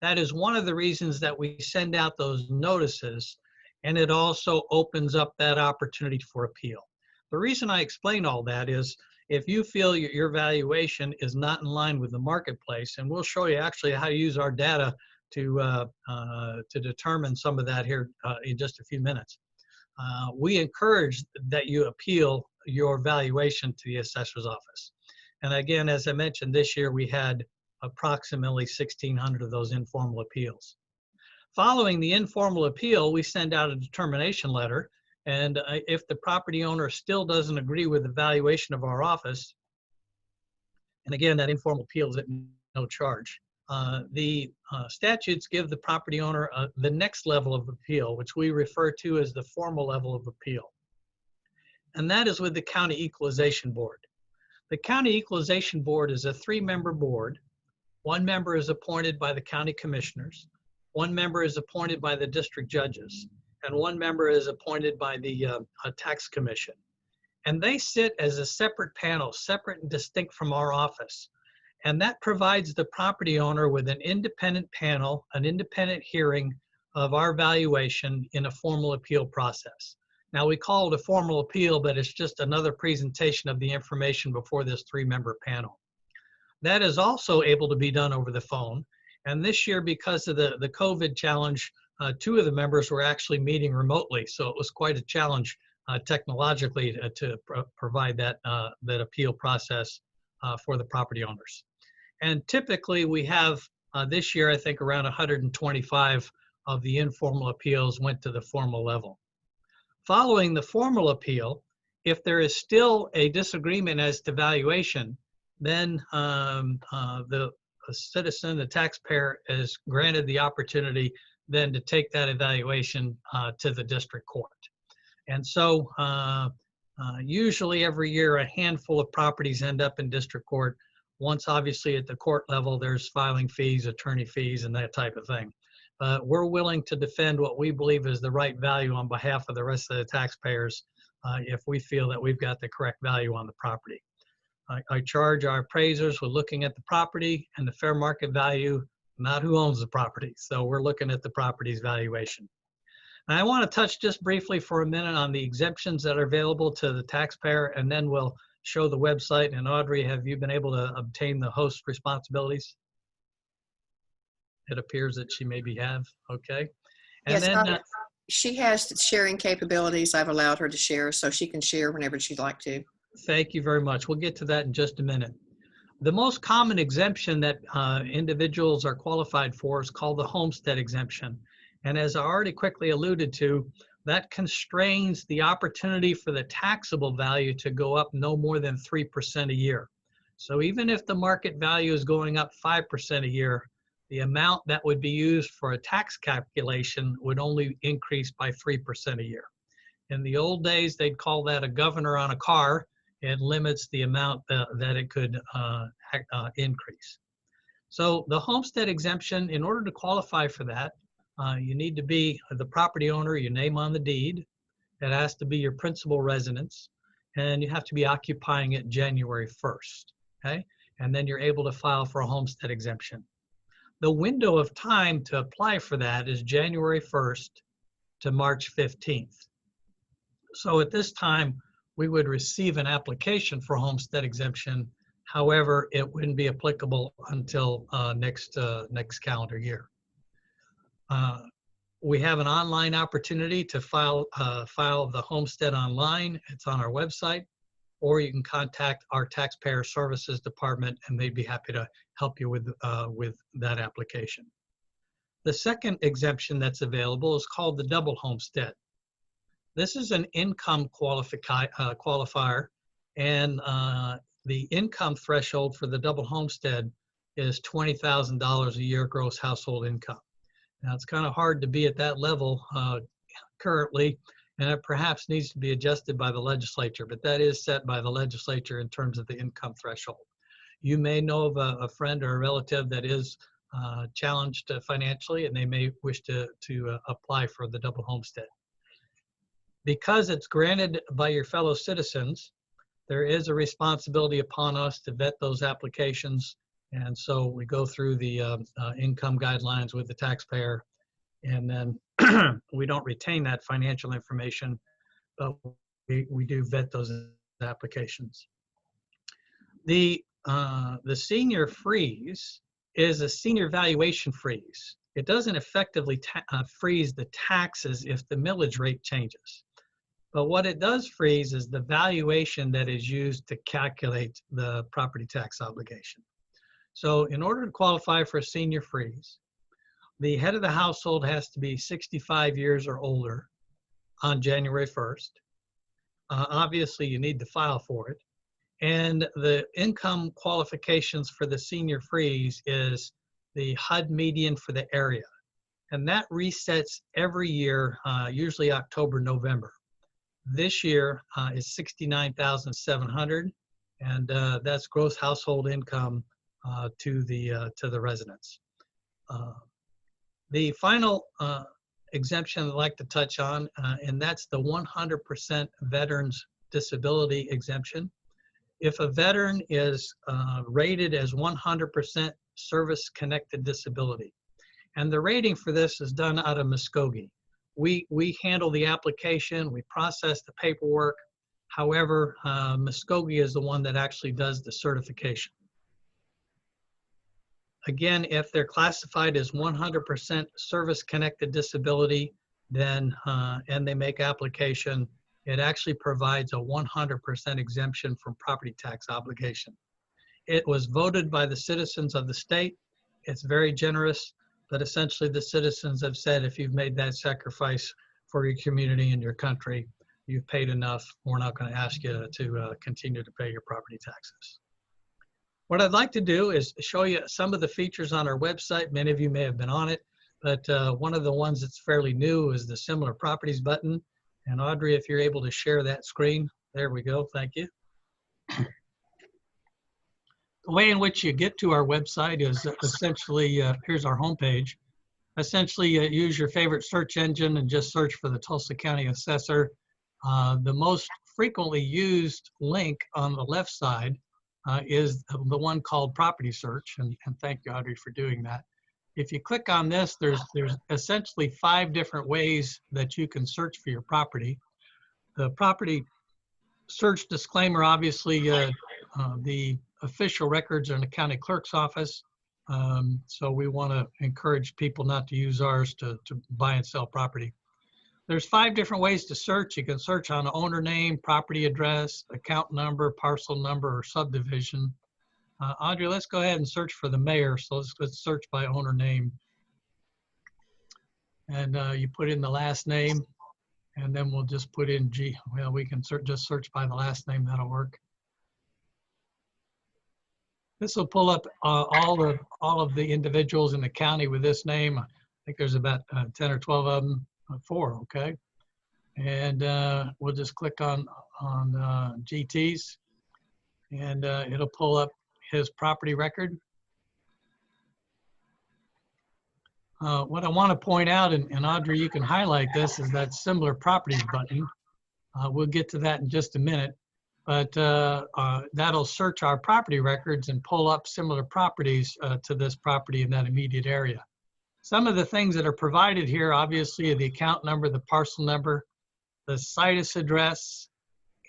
that is one of the reasons that we send out those notices, and it also opens up that opportunity for appeal. The reason I explain all that is if you feel your valuation is not in line with the marketplace, and we'll show you actually how to use our data to determine some of that here in just a few minutes. We encourage that you appeal your valuation to the assessor's office. And again, as I mentioned, this year we had approximately 1,600 of those informal appeals. Following the informal appeal, we send out a determination letter. And if the property owner still doesn't agree with the valuation of our office, and again, that informal appeal is at no charge, the statutes give the property owner the next level of appeal, which we refer to as the formal level of appeal. And that is with the County Equalization Board. The County Equalization Board is a 3-member board. 1 member is appointed by the county commissioners. 1 member is appointed by the district judges. And 1 member is appointed by the tax commission. And they sit as a separate panel, separate and distinct from our office. And that provides the property owner with an independent panel, an independent hearing of our valuation in a formal appeal process. Now we call it a formal appeal, but it's just another presentation of the information before this 3-member panel. That is also able to be done over the phone. And this year, because of the COVID challenge, 2 of the members were actually meeting remotely. So it was quite a challenge technologically to provide that appeal process for the property owners. And typically we have this year, I think around 125 of the informal appeals went to the formal level. Following the formal appeal, if there is still a disagreement as to valuation, then the citizen, the taxpayer, is granted the opportunity then to take that evaluation to the district court. And so usually every year a handful of properties end up in district court. Once obviously at the court level, there's filing fees, attorney fees, and that type of thing. We're willing to defend what we believe is the right value on behalf of the rest of the taxpayers if we feel that we've got the correct value on the property. I charge our appraisers with looking at the property and the fair market value, not who owns the property. So we're looking at the property's valuation. And I want to touch just briefly for a minute on the exemptions that are available to the taxpayer, and then we'll show the website. And Audrey, have you been able to obtain the host responsibilities? It appears that she maybe have. Okay. And Yes, then she has sharing capabilities. I've allowed her to share, so she can share whenever she'd like to. thank you very much. We'll get to that in just a minute. The most common exemption that individuals are qualified for is called the homestead exemption. And as I already quickly alluded to, that constrains the opportunity for the taxable value to go up no more than 3% a year. So even if the market value is going up 5% a year, the amount that would be used for a tax calculation would only increase by 3% a year. In the old days, they'd call that a governor on a car. It limits the amount that it could increase. So the homestead exemption, in order to qualify for that, you need to be the property owner, your name on the deed. It has to be your principal residence, and you have to be occupying it January 1st, okay? And then you're able to file for a homestead exemption. The window of time to apply for that is January 1st to March 15th. So at this time, we would receive an application for homestead exemption. However, it wouldn't be applicable until next calendar year. We have an online opportunity to file the homestead online. It's on our website, or you can contact our taxpayer services department and they'd be happy to help you with that application. The second exemption that's available is called the double homestead. This is an income qualifier, and the income threshold for the double homestead is $20,000 a year gross household income. Now, it's kind of hard to be at that level currently, and it perhaps needs to be adjusted by the legislature, but that is set by the legislature in terms of the income threshold. You may know of a friend or a relative that is challenged financially, and they may wish to apply for the double homestead. Because it's granted by your fellow citizens, there is a responsibility upon us to vet those applications. And so we go through the income guidelines with the taxpayer, and then we don't retain that financial information, but we do vet those applications. The senior freeze is a senior valuation freeze. It doesn't effectively freeze the taxes if the millage rate changes. But what it does freeze is the valuation that is used to calculate the property tax obligation. So in order to qualify for a senior freeze, the head of the household has to be 65 years or older on January 1st. Obviously, you need to file for it. And the income qualifications for the senior freeze is the HUD median for the area. And that resets every year, usually October, November. This year is 69,700, and that's gross household income to the residents. The final exemption I'd like to touch on, and that's the 100% veterans disability exemption. If a veteran is rated as 100% service-connected disability, and the rating for this is done out of Muskogee. We handle the application, we process the paperwork. However, Muskogee is the one that actually does the certification. Again, if they're classified as 100% service-connected disability, then and they make application, it actually provides a 100% exemption from property tax obligation. It was voted by the citizens of the state. It's very generous, but essentially the citizens have said, if you've made that sacrifice for your community and your country, you've paid enough. We're not going to ask you to continue to pay your property taxes. What I'd like to do is show you some of the features on our website. Many of you may have been on it, but one of the ones that's fairly new is the similar properties button. And Audrey, if you're able to share that screen, there we go, thank you. The way in which you get to our website is essentially, here's our homepage. Essentially, use your favorite search engine and just search for the Tulsa County Assessor. The most frequently used link on the left side is the one called Property Search, and thank you, Audrey, for doing that. If you click on this, there's essentially 5 different ways that you can search for your property. The property search disclaimer, obviously, the official records are in the county clerk's office. So we want to encourage people not to use ours to buy and sell property. There's 5 different ways to search. You can search on owner name, property address, account number, parcel number, or subdivision. Audrey, let's go ahead and search for the mayor. So let's search by owner name. And you put in the last name, and then we'll just put in G. Well, we can just search by the last name. That'll work. This will pull up all of the individuals in the county with this name. I think there's about 10 or 12 of them. 4, okay. And we'll just click on GT's, and it'll pull up his property record. What I want to point out, and Audrey, you can highlight this, is that similar properties button. We'll get to that in just a minute, but that'll search our property records and pull up similar properties to this property in that immediate area. Some of the things that are provided here, obviously, are the account number, the parcel number, the situs address,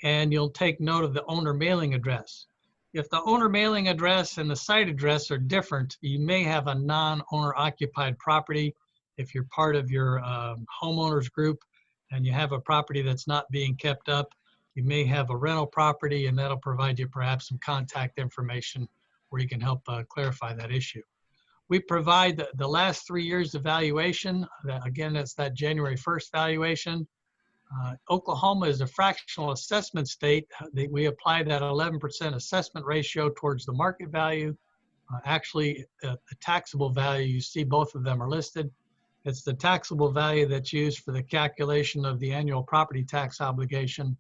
and you'll take note of the owner mailing address. If the owner mailing address and the site address are different, you may have a non-owner occupied property. If you're part of your homeowners group and you have a property that's not being kept up, you may have a rental property, and that'll provide you perhaps some contact information where you can help clarify that issue. We provide the last 3 years of valuation. Again, that's that January 1st valuation. Oklahoma is a fractional assessment state. We apply that 11% assessment ratio towards the market value. Actually, the taxable value, you see both of them are listed. It's the taxable value that's used for the calculation of the annual property tax obligation.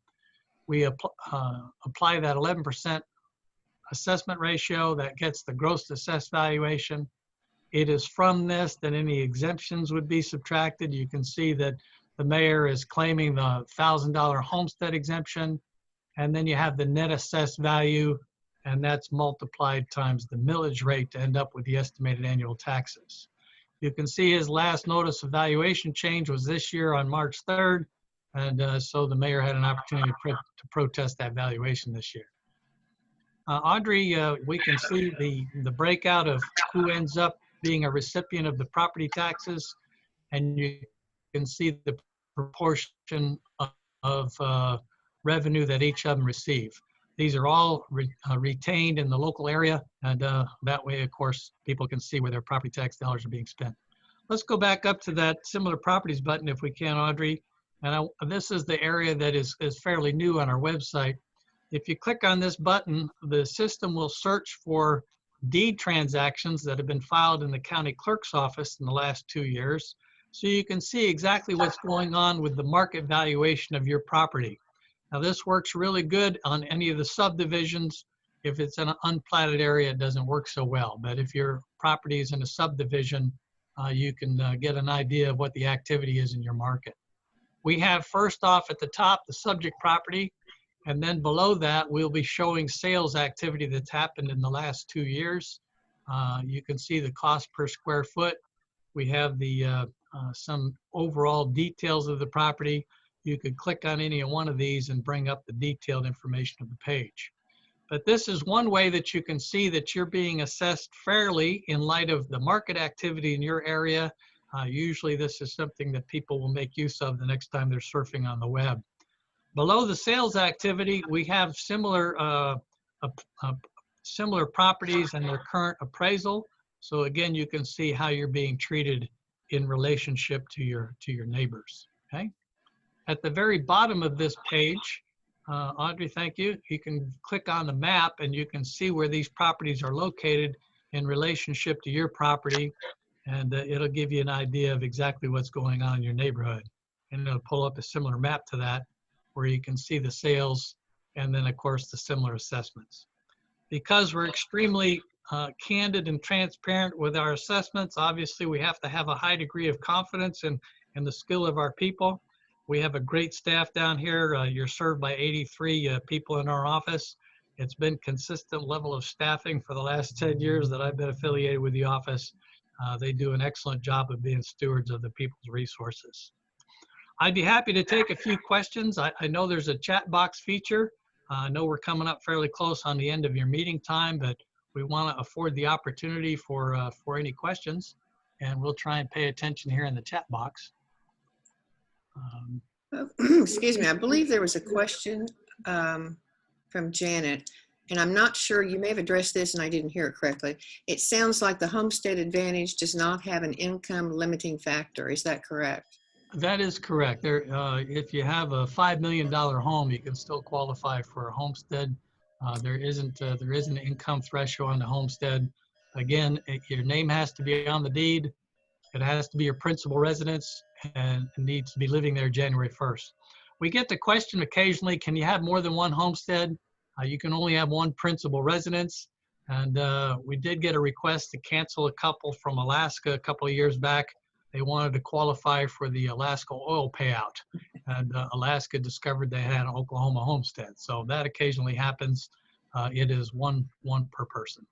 We apply that 11% assessment ratio that gets the gross assessed valuation. It is from this that any exemptions would be subtracted. You can see that the mayor is claiming the $1,000 homestead exemption, and then you have the net assessed value, and that's multiplied times the millage rate to end up with the estimated annual taxes. You can see his last notice of valuation change was this year on March 3rd, and so the mayor had an opportunity to protest that valuation this year. Audrey, we can see the breakout of who ends up being a recipient of the property taxes, and you can see the proportion of revenue that each of them receive. These are all retained in the local area, and that way, of course, people can see where their property tax dollars are being spent. Let's go back up to that similar properties button if we can, Audrey. And this is the area that is fairly new on our website. If you click on this button, the system will search for deed transactions that have been filed in the county clerk's office in the last 2 years. So you can see exactly what's going on with the market valuation of your property. Now this works really good on any of the subdivisions. If it's in an unplatted area, it doesn't work so well. But if your property is in a subdivision, you can get an idea of what the activity is in your market. We have first off at the top, the subject property. And then below that, we'll be showing sales activity that's happened in the last 2 years. You can see the cost per square foot. We have the some overall details of the property. You could click on any one of these and bring up the detailed information of the page. But this is one way that you can see that you're being assessed fairly in light of the market activity in your area. Usually this is something that people will make use of the next time they're surfing on the web. Below the sales activity, we have similar properties and their current appraisal. So again, you can see how you're being treated in relationship to your neighbors. Okay. At the very bottom of this page, Audrey, thank you. You can click on the map and you can see where these properties are located in relationship to your property, and it'll give you an idea of exactly what's going on in your neighborhood. And it'll pull up a similar map to that, where you can see the sales and then of course the similar assessments. because we're extremely candid and transparent with our assessments, obviously we have to have a high degree of confidence in the skill of our people. We have a great staff down here. You're served by 83 people in our office. It's been consistent level of staffing for the last 10 years that I've been affiliated with the office. They do an excellent job of being stewards of the people's resources. I'd be happy to take a few questions. I know there's a chat box feature. I know we're coming up fairly close on the end of your meeting time, but we want to afford the opportunity for any questions, and we'll try and pay attention here in the chat box. Excuse me, I believe there was a question from Janet, and I'm not sure, you may have addressed this and I didn't hear it correctly. It sounds like the Homestead Advantage does not have an income limiting factor. Is that correct? That is correct. There, if you have a $5 million home, you can still qualify for a homestead. There isn't an income threshold on the homestead. Again, your name has to be on the deed. It has to be your principal residence and it needs to be living there January 1st. We get the question occasionally, can you have more than one homestead? You can only have one principal residence. And we did get a request to cancel a couple from Alaska a couple of years back. They wanted to qualify for the Alaska oil payout. And Alaska discovered they had an Oklahoma homestead. So that occasionally happens. It is one per person.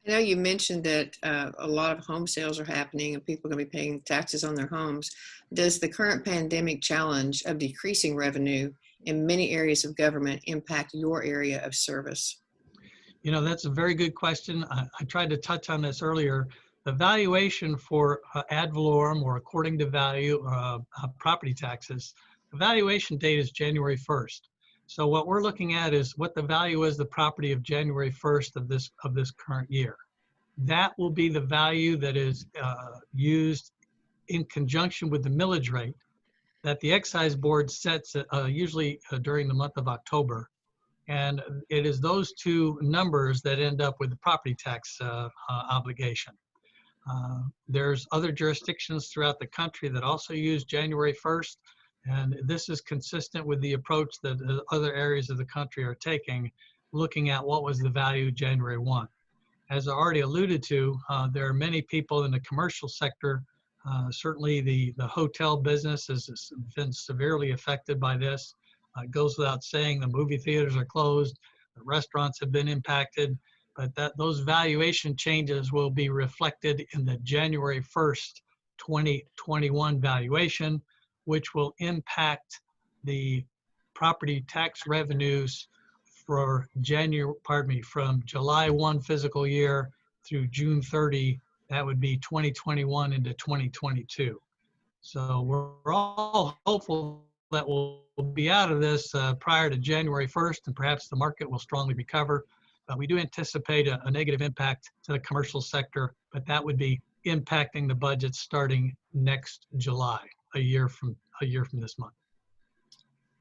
I know you mentioned that a lot of home sales are happening and people are going to be paying taxes on their homes. Does the current pandemic challenge of decreasing revenue in many areas of government impact your area of service? You know, that's a very good question. I tried to touch on this earlier. The valuation for ad valorem or according to value property taxes, the valuation date is January 1st. So what we're looking at is what the value is the property of January 1st of this current year. That will be the value that is used in conjunction with the millage rate that the excise board sets usually during the month of October. And it is those two numbers that end up with the property tax obligation. There's other jurisdictions throughout the country that also use January 1st. And this is consistent with the approach that other areas of the country are taking, looking at what was the value January 1. As I already alluded to, there are many people in the commercial sector. Certainly the hotel business has been severely affected by this. It goes without saying the movie theaters are closed, the restaurants have been impacted, but those valuation changes will be reflected in the January 1st, 2021 valuation, which will impact the property tax revenues for from July 1 fiscal year through June 30. That would be 2021 into 2022. So we're all hopeful that we'll be out of this prior to January 1st, and perhaps the market will strongly recover. But we do anticipate a negative impact to the commercial sector, but that would be impacting the budget starting next July, a year from this month.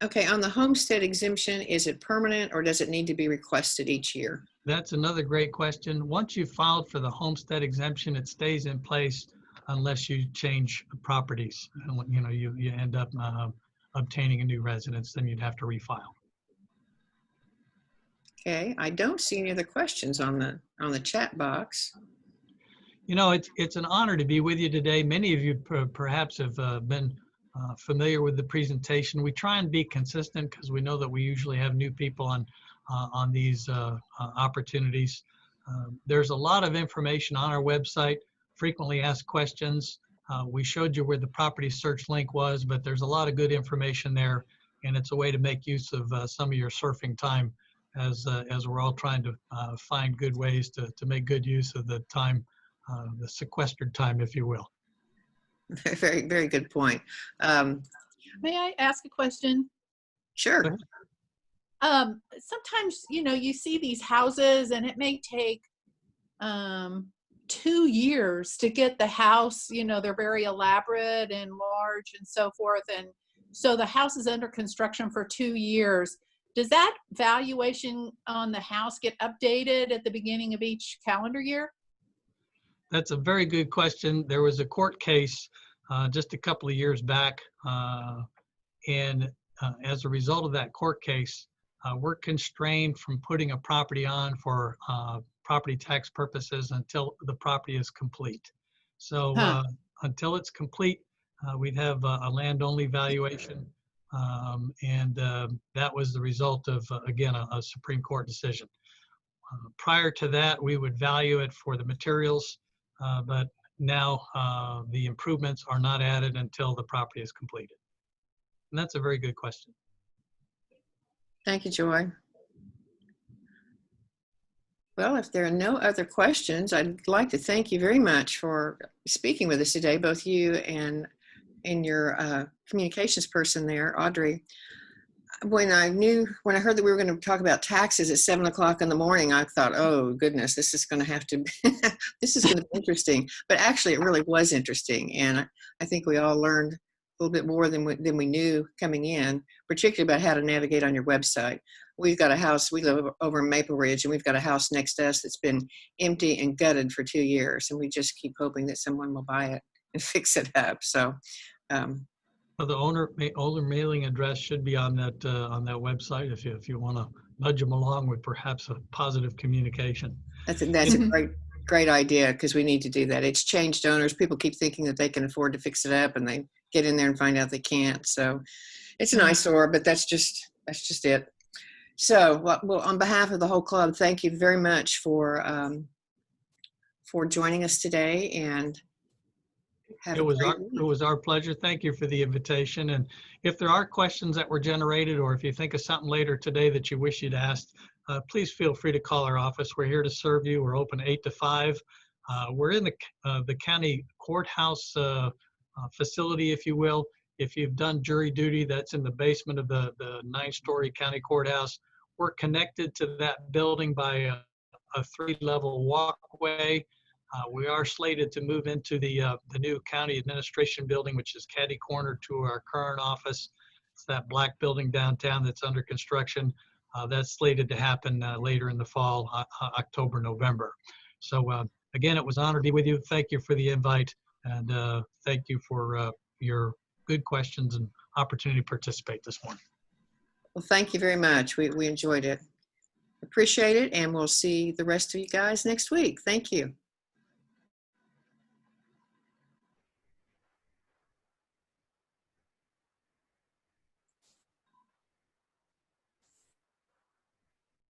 Okay, on the homestead exemption, is it permanent or does it need to be requested each year? That's another great question. Once you filed for the homestead exemption, it stays in place unless you change properties. You know, you end up obtaining a new residence, then you'd have to refile. Okay, I don't see any other questions on the chat box. You know, it's an honor to be with you today. Many of you perhaps have been familiar with the presentation. We try and be consistent because we know that we usually have new people on these opportunities. There's a lot of information on our website, frequently asked questions. We showed you where the property search link was, but there's a lot of good information there, and it's a way to make use of some of your surfing time as we're all trying to find good ways to make good use of the time, the sequestered time, if you will. Very, very good point. May I ask a question? Sure. Sometimes, you know, you see these houses and it may take 2 years to get the house, you know, they're very elaborate and large and so forth. And so the house is under construction for 2 years. Does that valuation on the house get updated at the beginning of each calendar year? That's a very good question. There was a court case just a couple of years back, and as a result of that court case, we're constrained from putting a property on for property tax purposes until the property is complete. So until it's complete, we'd have a land-only valuation. And that was the result of, again, a Supreme Court decision. Prior to that, we would value it for the materials, but now the improvements are not added until the property is completed. And that's a very good question. Thank you, Joy. Well, if there are no other questions, I'd like to thank you very much for speaking with us today, both you and your communications person there, Audrey. When I heard that we were going to talk about taxes at 7 o'clock in the morning, I thought, oh goodness, this is going to have to, this is going to be interesting. But actually, it really was interesting, and I think we all learned a little bit more than we knew coming in, particularly about how to navigate on your website. We've got a house. We live over in Maple Ridge, and we've got a house next to us that's been empty and gutted for 2 years, and we just keep hoping that someone will buy it and fix it up. So. Well, the owner mailing address should be on that website if you want to nudge them along with perhaps a positive communication. That's a great idea, because we need to do that. It's changed owners. People keep thinking that they can afford to fix it up, and they get in there and find out they can't. So it's an eyesore, but that's just it. So, well, on behalf of the whole club, thank you very much for joining us today, and it was our pleasure. Thank you for the invitation. And if there are questions that were generated, or if you think of something later today that you wish you'd asked, please feel free to call our office. We're here to serve you. We're open 8 to 5. We're in the county courthouse facility, if you will. If you've done jury duty, that's in the basement of the 9-story county courthouse. We're connected to that building by a 3-level walkway. We are slated to move into the new county administration building, which is catty corner to our current office. It's that black building downtown that's under construction. That's slated to happen later in the fall, October, November. So again, it was an honor to be with you. Thank you for the invite, and thank you for your good questions and opportunity to participate this morning. Well, thank you very much. We enjoyed it. Appreciate it, and we'll see the rest of you guys next week. Thank you.